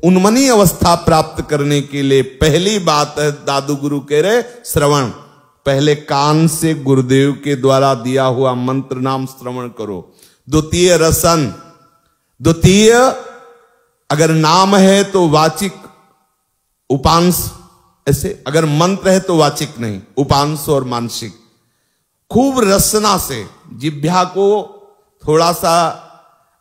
उन्मनी अवस्था प्राप्त करने के लिए पहली बात है, दादू गुरु कह रहे श्रवण। पहले कान से गुरुदेव के द्वारा दिया हुआ मंत्र नाम श्रवण करो। द्वितीय रसन, द्वितीय अगर नाम है तो वाचिक उपांश, ऐसे अगर मंत्र है तो वाचिक नहीं, उपांश और मानसिक। खूब रसना से जिह्वा को थोड़ा सा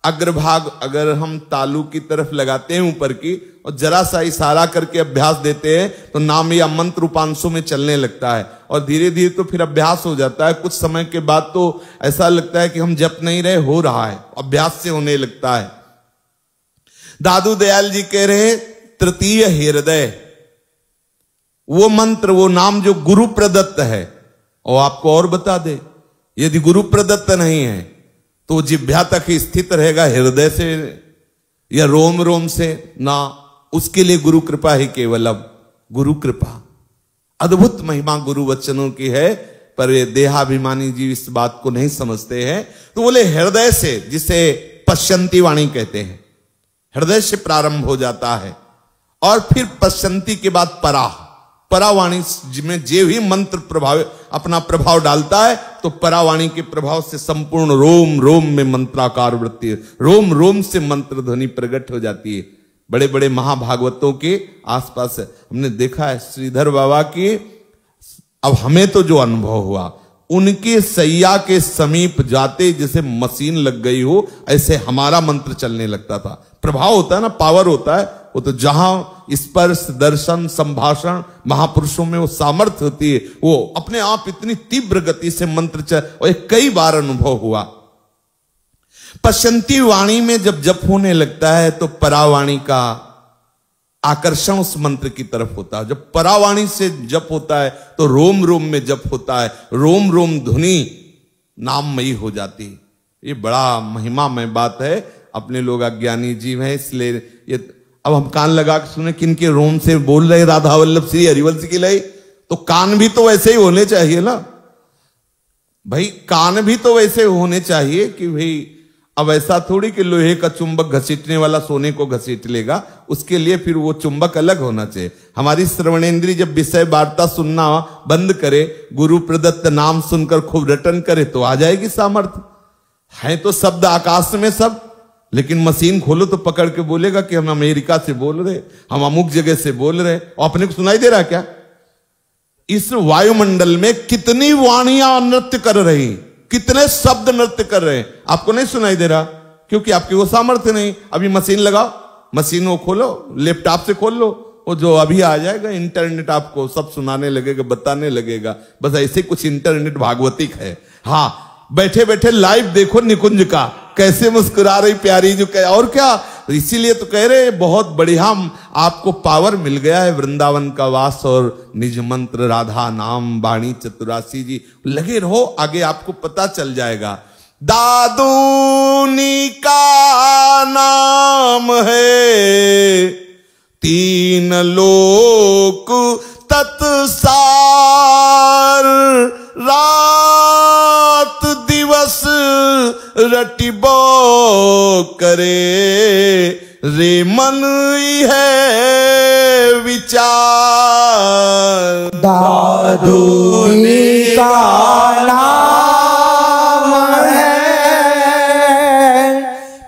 अग्रभाग अगर हम तालू की तरफ लगाते हैं ऊपर की और जरा सा इशारा करके अभ्यास देते हैं तो नाम या मंत्र उपांशों में चलने लगता है और धीरे धीरे तो फिर अभ्यास हो जाता है। कुछ समय के बाद तो ऐसा लगता है कि हम जप नहीं रहे, हो रहा है, अभ्यास से होने लगता है। दादू दयाल जी कह रहे तृतीय हृदय, वो मंत्र वो नाम जो गुरु प्रदत्त है। और आपको और बता दे, यदि गुरु प्रदत्त नहीं है तो जिह्वा तक ही स्थित रहेगा, हृदय से या रोम रोम से ना। उसके लिए गुरु कृपा ही केवलम, गुरु कृपा। अद्भुत महिमा गुरु वचनों की है, पर ये देहाभिमानी जीव इस बात को नहीं समझते हैं। तो बोले हृदय से, जिसे पश्यंती वाणी कहते हैं, हृदय से प्रारंभ हो जाता है और फिर पश्यंती के बाद परा, परावाणी में जे भी मंत्र प्रभाव अपना प्रभाव डालता है तो परावाणी के प्रभाव से संपूर्ण रोम रोम में मंत्राकार वृत्ति, रोम रोम से मंत्र ध्वनि प्रकट हो जाती है। बड़े बड़े महाभागवतों के आसपास हमने देखा है श्रीधर बाबा की। अब हमें तो जो अनुभव हुआ, उनके सैया के समीप जाते जैसे मशीन लग गई हो ऐसे हमारा मंत्र चलने लगता था। प्रभाव होता है ना, पावर होता है वो तो। जहां स्पर्श दर्शन संभाषण महापुरुषों में वो सामर्थ्य होती है, वो अपने आप इतनी तीव्र गति से मंत्र और कई बार अनुभव हुआ। पश्यंती वाणी में जब जप होने लगता है तो परावाणी का आकर्षण उस मंत्र की तरफ होता है। जब परावाणी से जप होता है तो रोम रोम में जप होता है, रोम रोम ध्वनि नाममयी हो जाती है। ये बड़ा महिमामय बात है। अपने लोग अज्ञानी जीव हैं, इसलिए ये अब हम कान लगा के सुने किन के रोम से बोल रहे राधा वल्लभ श्री हरिवंश की लय, तो कान भी तो वैसे ही होने चाहिए ना भाई। कान भी तो वैसे होने चाहिए कि भाई अब ऐसा थोड़ी कि लोहे का चुंबक घसीटने वाला सोने को घसीट लेगा, उसके लिए फिर वो चुंबक अलग होना चाहिए। हमारी श्रवणेंद्री जब विषय वार्ता सुनना बंद करे, गुरु प्रदत्त नाम सुनकर खूब रटन करे तो आ जाएगी सामर्थ्य। है तो शब्द आकाश में सब, लेकिन मशीन खोलो तो पकड़ के बोलेगा कि हम अमेरिका से बोल रहे, हम अमुक जगह से बोल रहे, और अपने को सुनाई दे रहा क्या? इस वायुमंडल में कितनी वाणियां नृत्य कर रही, कितने शब्द नृत्य कर रहे हैं, आपको नहीं सुनाई दे रहा क्योंकि आपकी वो सामर्थ्य नहीं। अभी मशीन लगाओ, मशीन वो खोलो, लैपटॉप से खोल लो, वो जो अभी आ जाएगा इंटरनेट आपको सब सुनाने लगेगा, बताने लगेगा। बस ऐसे कुछ इंटरनेट भागवतिक है। हाँ, बैठे बैठे लाइव देखो निकुंज का, कैसे मुस्कुरा रही प्यारी जो कह, और क्या। इसीलिए तो कह रहे बहुत बढ़िया आपको पावर मिल गया है वृंदावन का वास और निज मंत्र राधा नाम वाणी चतुरासी जी। लगे रहो, आगे आपको पता चल जाएगा। दादूनी का नाम है तीन लोक तत्सार, रात दिवस रटिबो करे, रे मन है विचार। दादूनी का नाम है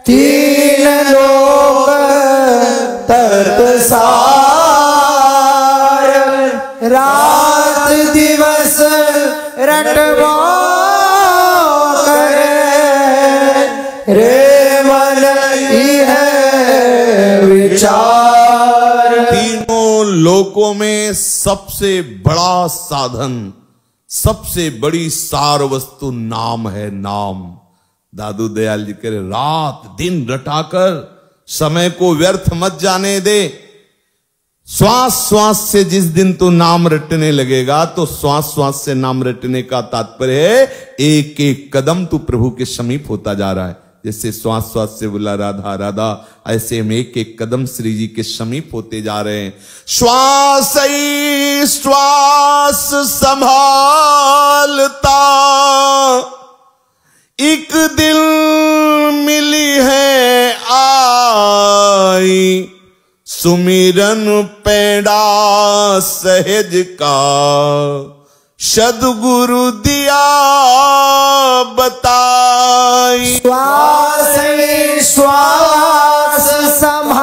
तीन लोक तत्सार, रात दिवस रटबो करे, रे मन ही है विचार। तीनों लोकों में सबसे बड़ा साधन, सबसे बड़ी सार वस्तु नाम है, नाम। दादू दयाल जी कह रहे रात दिन रटाकर समय को व्यर्थ मत जाने दे। श्वास श्वास से जिस दिन तू नाम रटने लगेगा तो श्वास श्वास से नाम रटने का तात्पर्य है एक एक कदम तू प्रभु के समीप होता जा रहा है। जैसे श्वास श्वास से बोला राधा राधा, ऐसे हम एक एक कदम श्री जी के समीप होते जा रहे हैं। श्वास ही श्वास संभालता एक दिल मिली है आई, सुमिरन पैड़ा सहज का, सद्गुरु दिया बताई। श्वास श्वास संभालता,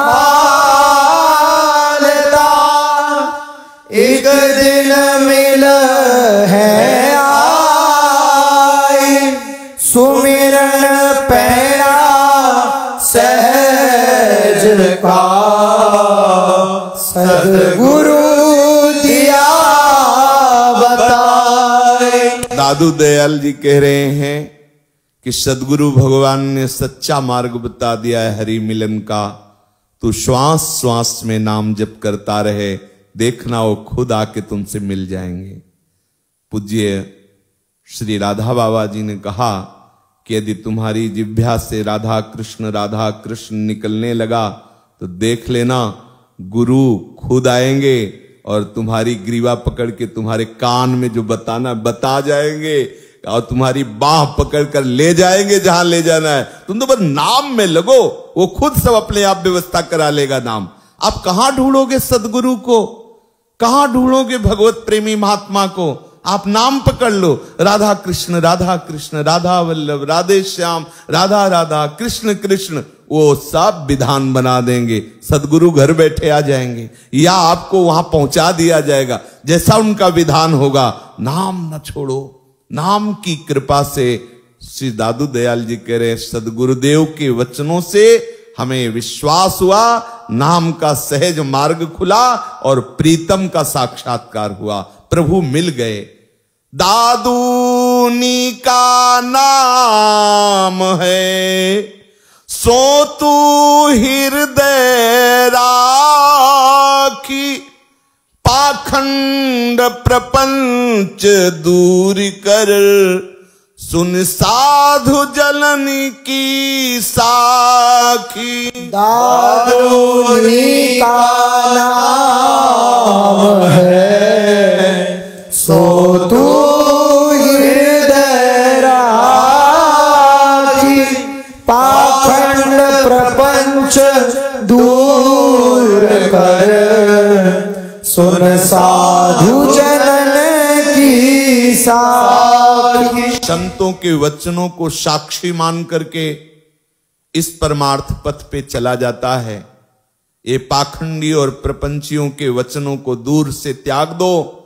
एक दिन मिल है आई। सुमिरन पैड़ा सहज का, सद्गुरु दिया बताए। दादू दयाल जी कह रहे हैं कि सद्गुरु भगवान ने सच्चा मार्ग बता दिया है हरि मिलन का। तू श्वास श्वास में नाम जप करता रहे, देखना वो खुद आके तुमसे मिल जाएंगे। पूज्य श्री राधा बाबा जी ने कहा कि यदि तुम्हारी जिह्वा से राधा कृष्ण निकलने लगा तो देख लेना गुरु खुद आएंगे और तुम्हारी ग्रीवा पकड़ के तुम्हारे कान में जो बताना बता जाएंगे और तुम्हारी बाह पकड़ कर ले जाएंगे जहां ले जाना है। तुम तो बस नाम में लगो, वो खुद सब अपने आप व्यवस्था करा लेगा। नाम आप कहां ढूंढोगे सदगुरु को, कहां ढूंढोगे भगवत प्रेमी महात्मा को? आप नाम पकड़ लो, राधा कृष्ण राधा वल्लभ राधे श्याम राधा राधा कृष्ण कृष्ण, वो सब विधान बना देंगे। सदगुरु घर बैठे आ जाएंगे या आपको वहां पहुंचा दिया जाएगा जैसा उनका विधान होगा। नाम न छोड़ो, नाम की कृपा से। श्री दादू दयाल जी कह रहे सदगुरुदेव के वचनों से हमें विश्वास हुआ, नाम का सहज मार्ग खुला और प्रीतम का साक्षात्कार हुआ, प्रभु मिल गए। दादूनी का नाम है सो तू हृदय राखी, पाखंड प्रपंच दूर कर, सुन साधु जनन की साखी। दादूनी का नाम है सो तू हृदय राखी, पाखंड प्रपंच दूर कर, सुन साधु जनन की साखी। संतों के वचनों को साक्षी मान करके इस परमार्थ पथ पे चला जाता है। ये पाखंडी और प्रपंचियों के वचनों को दूर से त्याग दो,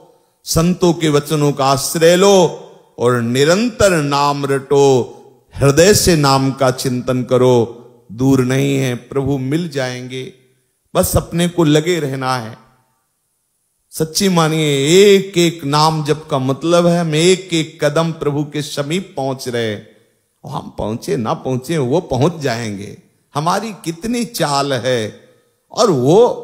संतों के वचनों का आश्रय लो और निरंतर नाम रटो, हृदय से नाम का चिंतन करो। दूर नहीं है, प्रभु मिल जाएंगे, बस अपने को लगे रहना है। सच्ची मानिए, एक एक नाम जप का मतलब है हम एक एक कदम प्रभु के समीप पहुंच रहे। हम पहुंचे ना पहुंचे, वो पहुंच जाएंगे। हमारी कितनी चाल है, और वो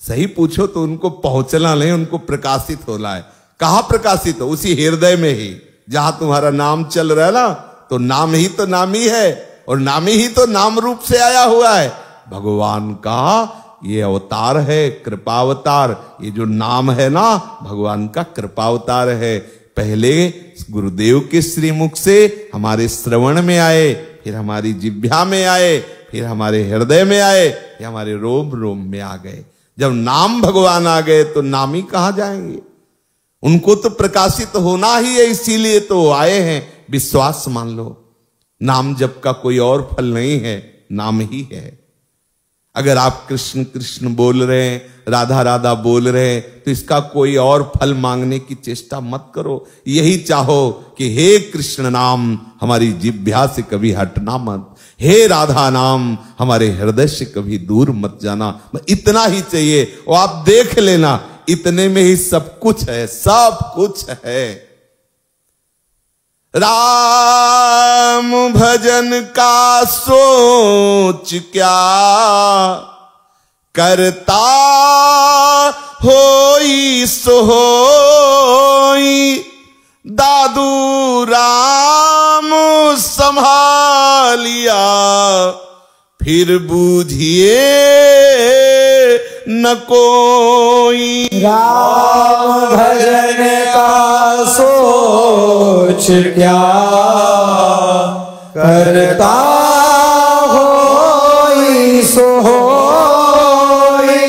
सही पूछो तो उनको पहुंचना नहीं, उनको प्रकाशित होना है। कहां प्रकाशित हो? उसी हृदय में ही जहां तुम्हारा नाम चल रहा है ना, तो नाम ही तो नामी है और नामी ही तो नाम रूप से आया हुआ है। भगवान का ये अवतार है, कृपावतार। ये जो नाम है ना, भगवान का कृपावतार है। पहले गुरुदेव के श्रीमुख से हमारे श्रवण में आए, फिर हमारी जिह्वा में आए, फिर हमारे हृदय में आए, फिर हमारे रोम रोम में आ गए। जब नाम भगवान आ गए तो नामी कहां जाएंगे? उनको तो प्रकाशित होना ही है, इसीलिए तो आए हैं। विश्वास मान लो, नाम जप का कोई और फल नहीं है, नाम ही है। अगर आप कृष्ण कृष्ण बोल रहे हैं, राधा राधा बोल रहे हैं, तो इसका कोई और फल मांगने की चेष्टा मत करो। यही चाहो कि हे कृष्ण नाम हमारी जिह्वा से कभी हटना मत, हे राधा नाम हमारे हृदय से कभी दूर मत जाना। इतना ही चाहिए, और आप देख लेना, इतने में ही सब कुछ है, सब कुछ है। राम भजन का सोच क्या करता होई सो होई, दादू राम संभालिया फिर बूझिए न कोई। राम भजन का सोच क्या करता होई सो होई,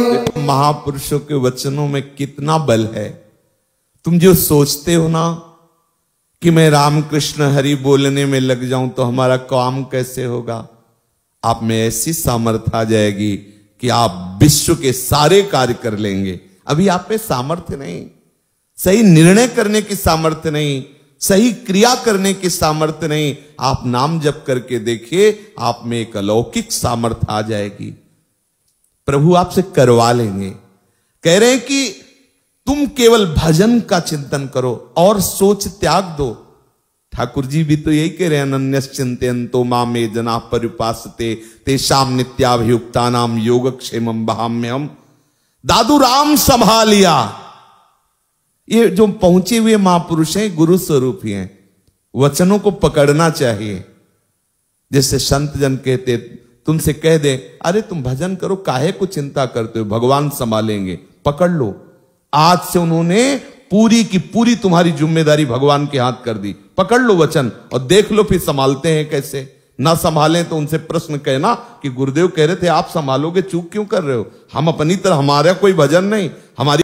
देखो महापुरुषों के वचनों में कितना बल है। तुम जो सोचते हो ना कि मैं रामकृष्ण हरि बोलने में लग जाऊं तो हमारा काम कैसे होगा, आप में ऐसी सामर्थ्य आ जाएगी कि आप विश्व के सारे कार्य कर लेंगे। अभी आप में सामर्थ्य नहीं, सही निर्णय करने की सामर्थ्य नहीं, सही क्रिया करने की सामर्थ्य नहीं। आप नाम जप करके देखिए, आप में एक अलौकिक सामर्थ्य आ जाएगी। प्रभु आपसे करवा लेंगे। कह रहे हैं कि तुम केवल भजन का चिंतन करो और सोच त्याग दो। ठाकुर जी भी तो यही कह रहे हैं, अनन्यश्चिंतयन्तो मामे जना पर्युपासते तेषां नित्याभियुक्तानाम योगक्षेमं वहाम्यहम्। दादू राम संभालिया। ये जो पहुंचे हुए महापुरुष हैं गुरु स्वरूप ही हैं, वचनों को पकड़ना चाहिए। जैसे संत जन कहते, तुमसे कह दे अरे तुम भजन करो, काहे को चिंता करते हो, भगवान संभालेंगे, पकड़ लो। आज से उन्होंने पूरी की पूरी तुम्हारी जिम्मेदारी भगवान के हाथ कर दी। पकड़ लो वचन और देख लो फिर संभालते हैं कैसे। ना संभालें तो उनसे प्रश्न कहना कि गुरुदेव कह रहे थे आप संभालोगे, चूक क्यों कर रहे हो। हम अपनी तरह, हमारा कोई भजन नहीं, हमारी